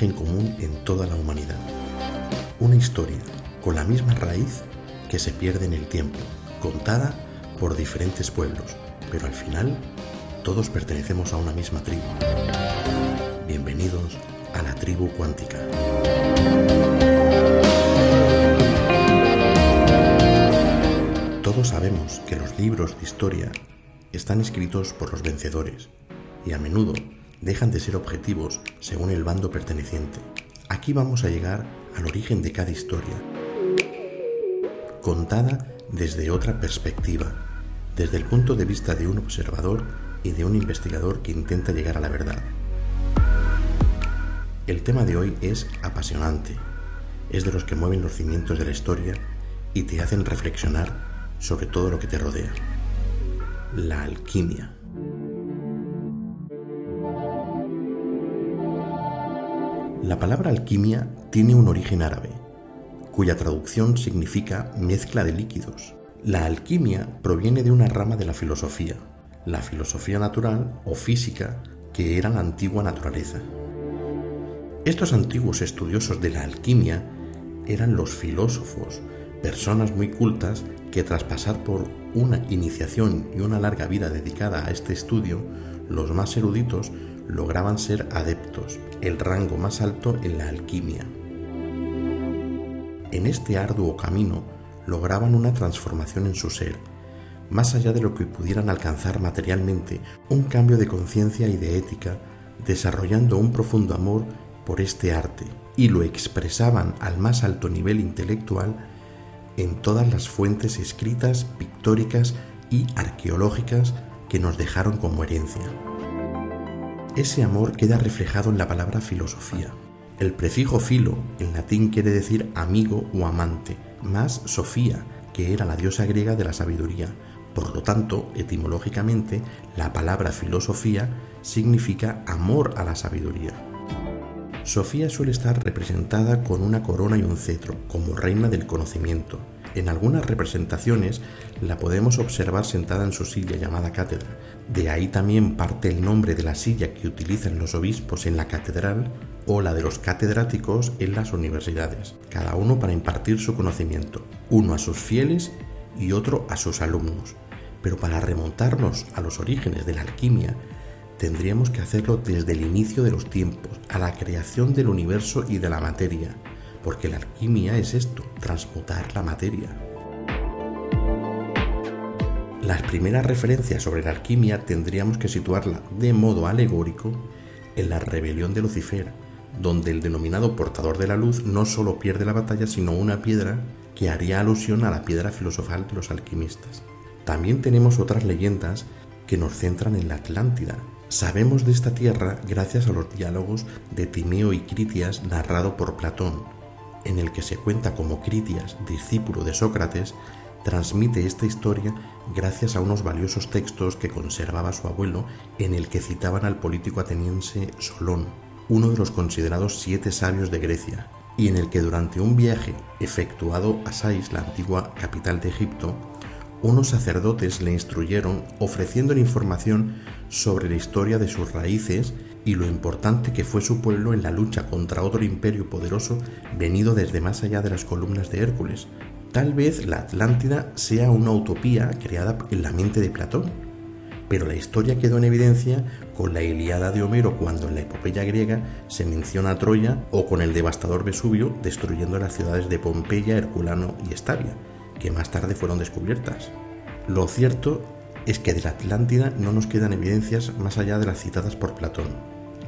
origen común en toda la humanidad. Una historia con la misma raíz que se pierde en el tiempo, contada por diferentes pueblos, pero al final todos pertenecemos a una misma tribu. Bienvenidos a la tribu cuántica. Todos sabemos que los libros de historia están escritos por los vencedores y a menudo dejan de ser objetivos según el bando perteneciente. Aquí vamos a llegar al origen de cada historia, contada desde otra perspectiva, desde el punto de vista de un observador y de un investigador que intenta llegar a la verdad. El tema de hoy es apasionante, es de los que mueven los cimientos de la historia y te hacen reflexionar sobre todo lo que te rodea. La alquimia. La palabra alquimia tiene un origen árabe, cuya traducción significa mezcla de líquidos. La alquimia proviene de una rama de la filosofía natural o física, que era la antigua naturaleza. Estos antiguos estudiosos de la alquimia eran los filósofos, personas muy cultas que tras pasar por una iniciación y una larga vida dedicada a este estudio, los más eruditos lograban ser adeptos, el rango más alto en la alquimia. En este arduo camino lograban una transformación en su ser, más allá de lo que pudieran alcanzar materialmente, un cambio de conciencia y de ética, desarrollando un profundo amor por este arte, y lo expresaban al más alto nivel intelectual en todas las fuentes escritas, pictóricas y arqueológicas que nos dejaron como herencia. Ese amor queda reflejado en la palabra filosofía. El prefijo filo en latín quiere decir amigo o amante, más Sofía, que era la diosa griega de la sabiduría. Por lo tanto, etimológicamente, la palabra filosofía significa amor a la sabiduría. Sofía suele estar representada con una corona y un cetro, como reina del conocimiento. En algunas representaciones la podemos observar sentada en su silla llamada cátedra. De ahí también parte el nombre de la silla que utilizan los obispos en la catedral o la de los catedráticos en las universidades, cada uno para impartir su conocimiento, uno a sus fieles y otro a sus alumnos. Pero para remontarnos a los orígenes de la alquimia, tendríamos que hacerlo desde el inicio de los tiempos, a la creación del universo y de la materia, porque la alquimia es esto, transmutar la materia. Las primeras referencias sobre la alquimia tendríamos que situarla de modo alegórico en la rebelión de Lucifer, donde el denominado portador de la luz no solo pierde la batalla, sino una piedra que haría alusión a la piedra filosofal de los alquimistas. También tenemos otras leyendas que nos centran en la Atlántida. Sabemos de esta tierra gracias a los diálogos de Timeo y Critias narrado por Platón, en el que se cuenta cómo Critias, discípulo de Sócrates, transmite esta historia gracias a unos valiosos textos que conservaba su abuelo, en el que citaban al político ateniense Solón, uno de los considerados 7 sabios de Grecia, y en el que durante un viaje efectuado a Sais, la antigua capital de Egipto, unos sacerdotes le instruyeron ofreciéndole información sobre la historia de sus raíces y lo importante que fue su pueblo en la lucha contra otro imperio poderoso venido desde más allá de las columnas de Hércules. Tal vez la Atlántida sea una utopía creada en la mente de Platón, pero la historia quedó en evidencia con la Ilíada de Homero cuando en la epopeya griega se menciona a Troya, o con el devastador Vesubio destruyendo las ciudades de Pompeya, Herculano y Estalia, que más tarde fueron descubiertas. Lo cierto es que de la Atlántida no nos quedan evidencias más allá de las citadas por Platón,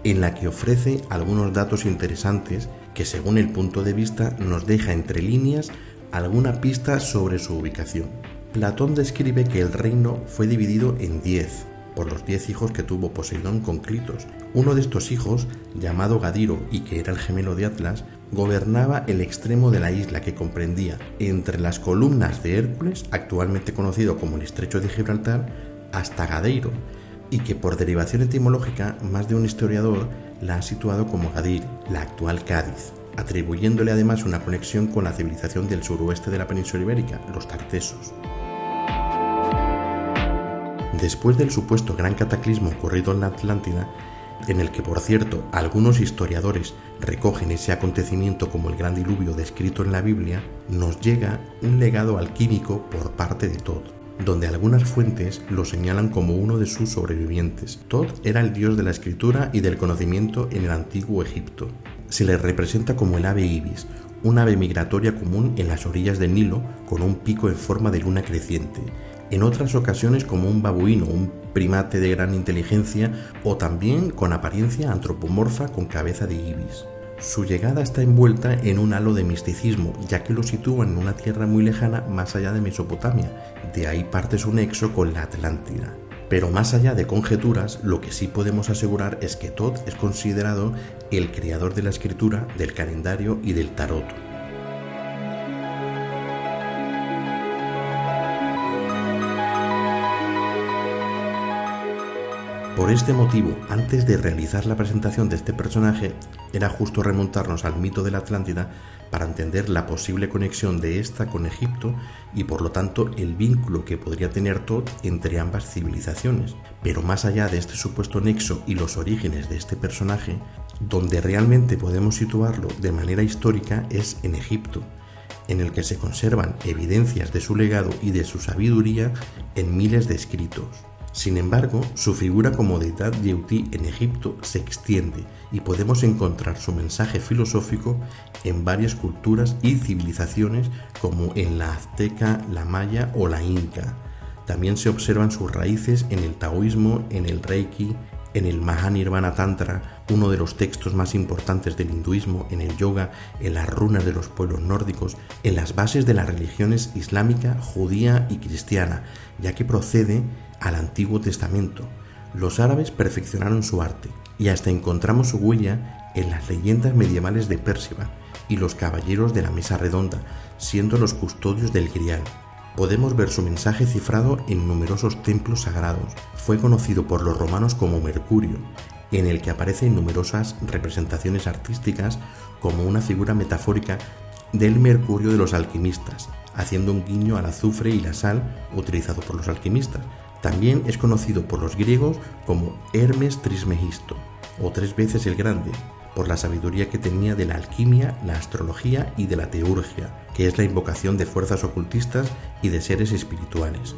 en la que ofrece algunos datos interesantes que, según el punto de vista, nos deja entre líneas alguna pista sobre su ubicación. Platón describe que el reino fue dividido en 10, por los 10 hijos que tuvo Poseidón con Clitos. Uno de estos hijos, llamado Gadiro y que era el gemelo de Atlas, gobernaba el extremo de la isla que comprendía entre las columnas de Hércules, actualmente conocido como el Estrecho de Gibraltar, hasta Gadeiro, y que por derivación etimológica más de un historiador la ha situado como Gadir, la actual Cádiz, atribuyéndole además una conexión con la civilización del suroeste de la península ibérica, los tartesos. Después del supuesto gran cataclismo ocurrido en la Atlántida, en el que, por cierto, algunos historiadores recogen ese acontecimiento como el gran diluvio descrito en la Biblia, nos llega un legado alquímico por parte de Thoth, donde algunas fuentes lo señalan como uno de sus sobrevivientes. Thoth era el dios de la escritura y del conocimiento en el antiguo Egipto. Se le representa como el ave ibis, un ave migratoria común en las orillas del Nilo con un pico en forma de luna creciente. En otras ocasiones como un babuino, un primate de gran inteligencia, o también con apariencia antropomorfa con cabeza de ibis. Su llegada está envuelta en un halo de misticismo, ya que lo sitúa en una tierra muy lejana más allá de Mesopotamia, de ahí parte su nexo con la Atlántida. Pero más allá de conjeturas, lo que sí podemos asegurar es que Thoth es considerado el creador de la escritura, del calendario y del tarot. Por este motivo, antes de realizar la presentación de este personaje, era justo remontarnos al mito de la Atlántida para entender la posible conexión de esta con Egipto y por lo tanto el vínculo que podría tener Thoth entre ambas civilizaciones. Pero más allá de este supuesto nexo y los orígenes de este personaje, donde realmente podemos situarlo de manera histórica es en Egipto, en el que se conservan evidencias de su legado y de su sabiduría en miles de escritos. Sin embargo, su figura como deidad Yeutí en Egipto se extiende y podemos encontrar su mensaje filosófico en varias culturas y civilizaciones como en la azteca, la maya o la inca. También se observan sus raíces en el taoísmo, en el reiki, en el Mahanirvana Tantra, uno de los textos más importantes del hinduismo, en el yoga, en las runas de los pueblos nórdicos, en las bases de las religiones islámica, judía y cristiana, ya que procede al Antiguo Testamento. Los árabes perfeccionaron su arte y hasta encontramos su huella en las leyendas medievales de Pérsiga y los caballeros de la mesa redonda, siendo los custodios del Grial. Podemos ver su mensaje cifrado en numerosos templos sagrados. Fue conocido por los romanos como Mercurio, en el que aparecen numerosas representaciones artísticas como una figura metafórica del mercurio de los alquimistas, haciendo un guiño al azufre y la sal utilizado por los alquimistas. También es conocido por los griegos como Hermes Trismegisto, o tres veces el Grande, por la sabiduría que tenía de la alquimia, la astrología y de la teurgia, que es la invocación de fuerzas ocultistas y de seres espirituales.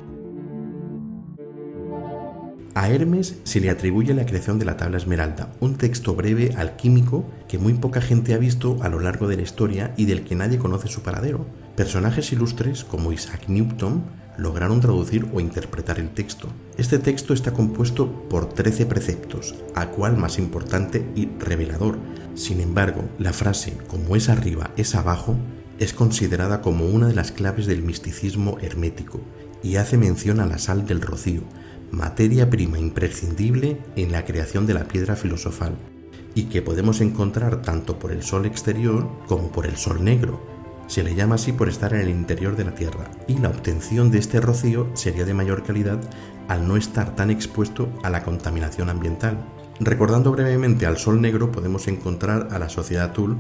A Hermes se le atribuye la creación de la tabla esmeralda, un texto breve alquímico que muy poca gente ha visto a lo largo de la historia y del que nadie conoce su paradero. Personajes ilustres como Isaac Newton lograron traducir o interpretar el texto. Este texto está compuesto por 13 preceptos, a cual más importante y revelador. Sin embargo, la frase "como es arriba, es abajo" es considerada como una de las claves del misticismo hermético y hace mención a la sal del rocío, materia prima imprescindible en la creación de la piedra filosofal, y que podemos encontrar tanto por el sol exterior como por el sol negro. Se le llama así por estar en el interior de la Tierra, y la obtención de este rocío sería de mayor calidad al no estar tan expuesto a la contaminación ambiental. Recordando brevemente al sol negro, podemos encontrar a la sociedad Thule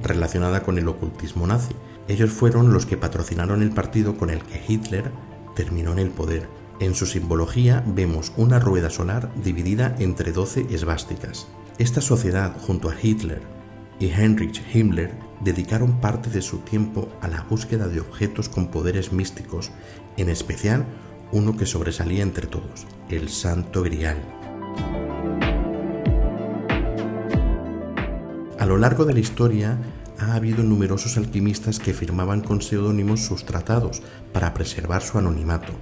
relacionada con el ocultismo nazi. Ellos fueron los que patrocinaron el partido con el que Hitler terminó en el poder. En su simbología vemos una rueda solar dividida entre 12 esvásticas. Esta sociedad, junto a Hitler y Heinrich Himmler, dedicaron parte de su tiempo a la búsqueda de objetos con poderes místicos, en especial uno que sobresalía entre todos, el Santo Grial. A lo largo de la historia ha habido numerosos alquimistas que firmaban con seudónimos sus tratados para preservar su anonimato,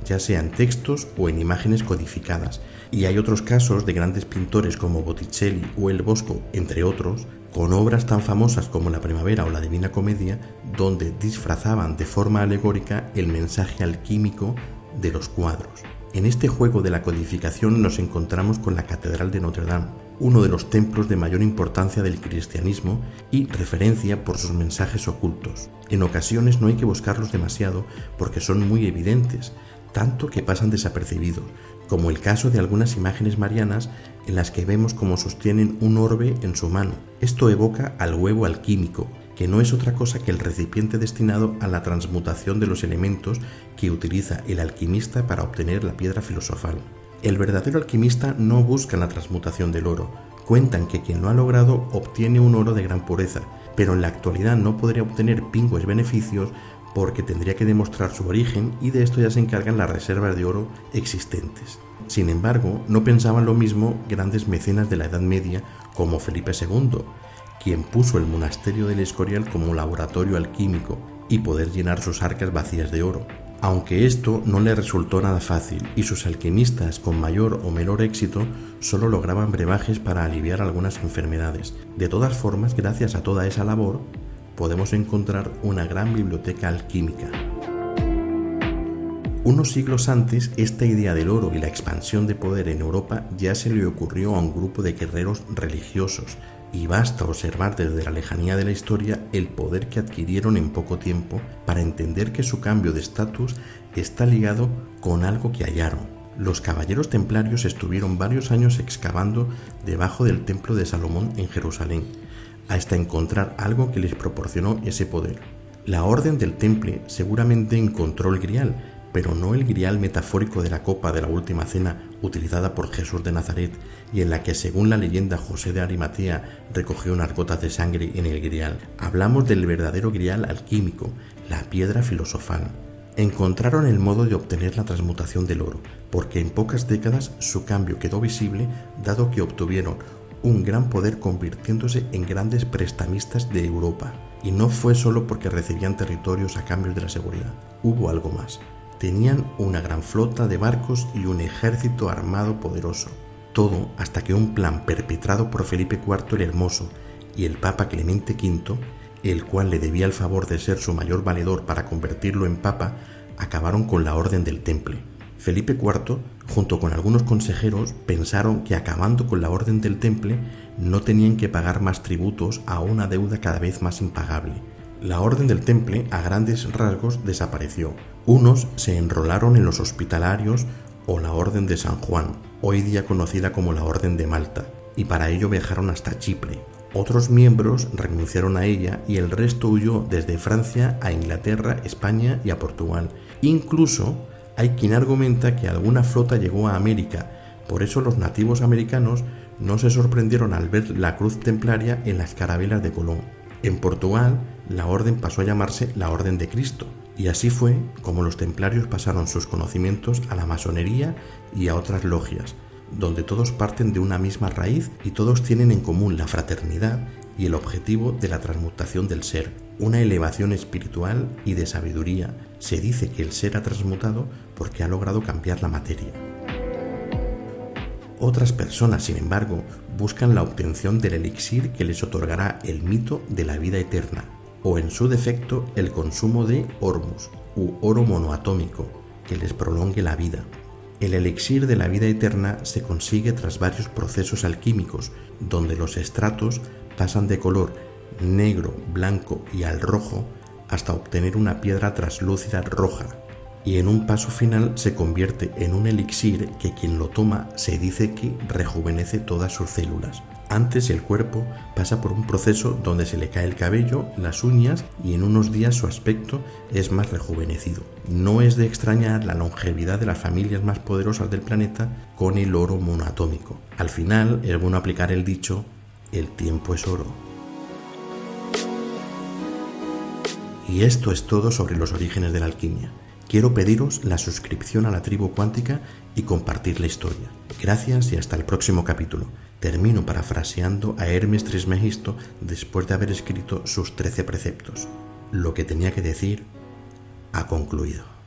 ya sea en textos o en imágenes codificadas, y hay otros casos de grandes pintores como Botticelli o El Bosco, entre otros, con obras tan famosas como La Primavera o La Divina Comedia, donde disfrazaban de forma alegórica el mensaje alquímico de los cuadros. En este juego de la codificación nos encontramos con la Catedral de Notre Dame, uno de los templos de mayor importancia del cristianismo y referencia por sus mensajes ocultos. En ocasiones no hay que buscarlos demasiado porque son muy evidentes, tanto que pasan desapercibidos, como el caso de algunas imágenes marianas en las que vemos cómo sostienen un orbe en su mano. Esto evoca al huevo alquímico, que no es otra cosa que el recipiente destinado a la transmutación de los elementos que utiliza el alquimista para obtener la piedra filosofal. El verdadero alquimista no busca la transmutación del oro. Cuentan que quien lo ha logrado obtiene un oro de gran pureza, pero en la actualidad no podría obtener pingües beneficios porque tendría que demostrar su origen y de esto ya se encargan las reservas de oro existentes. Sin embargo, no pensaban lo mismo grandes mecenas de la Edad Media como Felipe II, quien puso el monasterio del Escorial como laboratorio alquímico y poder llenar sus arcas vacías de oro. Aunque esto no le resultó nada fácil y sus alquimistas con mayor o menor éxito solo lograban brebajes para aliviar algunas enfermedades. De todas formas, gracias a toda esa labor, podemos encontrar una gran biblioteca alquímica. Unos siglos antes, esta idea del oro y la expansión de poder en Europa ya se le ocurrió a un grupo de guerreros religiosos, y basta observar desde la lejanía de la historia el poder que adquirieron en poco tiempo para entender que su cambio de estatus está ligado con algo que hallaron. Los caballeros templarios estuvieron varios años excavando debajo del templo de Salomón en Jerusalén, hasta encontrar algo que les proporcionó ese poder. La Orden del Temple seguramente encontró el Grial, pero no el Grial metafórico de la copa de la Última Cena utilizada por Jesús de Nazaret y en la que, según la leyenda, José de Arimatea recogió unas gotas de sangre en el Grial. Hablamos del verdadero Grial alquímico, la piedra filosofal. Encontraron el modo de obtener la transmutación del oro, porque en pocas décadas su cambio quedó visible, dado que obtuvieron un gran poder convirtiéndose en grandes prestamistas de Europa. Y no fue solo porque recibían territorios a cambio de la seguridad, hubo algo más. Tenían una gran flota de barcos y un ejército armado poderoso. Todo hasta que un plan perpetrado por Felipe IV el Hermoso y el Papa Clemente V, el cual le debía el favor de ser su mayor valedor para convertirlo en papa, acabaron con la Orden del Temple. Felipe IV, junto con algunos consejeros, pensaron que acabando con la Orden del Temple no tenían que pagar más tributos a una deuda cada vez más impagable. La Orden del Temple, a grandes rasgos, desapareció. Unos se enrolaron en los hospitalarios o la Orden de San Juan, hoy día conocida como la Orden de Malta, y para ello viajaron hasta Chipre. Otros miembros renunciaron a ella y el resto huyó desde Francia a Inglaterra, España y a Portugal. Incluso hay quien argumenta que alguna flota llegó a América, por eso los nativos americanos no se sorprendieron al ver la cruz templaria en las carabelas de Colón. En Portugal, la orden pasó a llamarse la Orden de Cristo, y así fue como los templarios pasaron sus conocimientos a la masonería y a otras logias, donde todos parten de una misma raíz y todos tienen en común la fraternidad y el objetivo de la transmutación del ser, una elevación espiritual y de sabiduría. Se dice que el ser ha transmutado porque ha logrado cambiar la materia. Otras personas, sin embargo, buscan la obtención del elixir que les otorgará el mito de la vida eterna, o en su defecto el consumo de ormus, u oro monoatómico, que les prolongue la vida. El elixir de la vida eterna se consigue tras varios procesos alquímicos, donde los estratos pasan de color negro, blanco y al rojo hasta obtener una piedra translúcida roja, y en un paso final se convierte en un elixir que quien lo toma se dice que rejuvenece todas sus células. Antes el cuerpo pasa por un proceso donde se le cae el cabello, las uñas y en unos días su aspecto es más rejuvenecido. No es de extrañar la longevidad de las familias más poderosas del planeta con el oro monoatómico. Al final es bueno aplicar el dicho, el tiempo es oro. Y esto es todo sobre los orígenes de la alquimia. Quiero pediros la suscripción a la tribu cuántica y compartir la historia. Gracias y hasta el próximo capítulo. Termino parafraseando a Hermes Trismegisto después de haber escrito sus 13 preceptos. Lo que tenía que decir ha concluido.